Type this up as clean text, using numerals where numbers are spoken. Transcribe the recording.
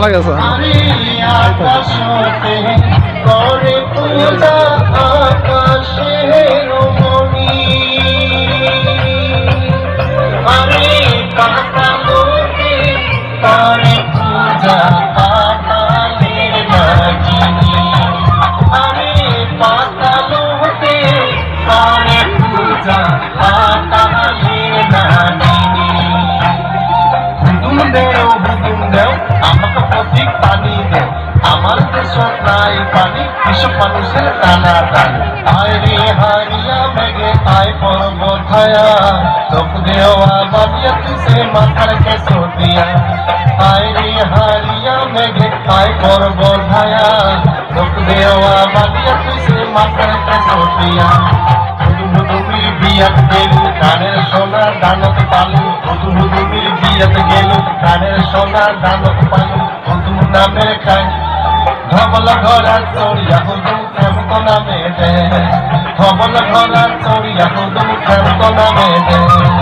ভালো গেছে আমাকে প্রতীক পানি দেও আমার দেশ নাই পানি কৃষক মানুষের টানা টানি আয় রে হারিয়া মেঘে আয় পর্বত ছায়া লোক দেওয়া বাবিয়া তুসে মাথার কেশো দিয়া আয় রে হারিয়া মেঘে আয় পর্বত ছায়া লোক দেওয়া বাবিয়া তুসে মাথার কেশো দিয়া হুদুমির বিয়াত গেলু কানের সোনা দানত পালু হুদুমির বিয়াত গেলু কানের সোনা দানত পালু হুদুম নামে খাই ধবল ঘোড়া চড়িয়া হুদুম খেমত নামে দে ধবল ঘোড়া চড়িয়া হুদুম খেমত নামে দে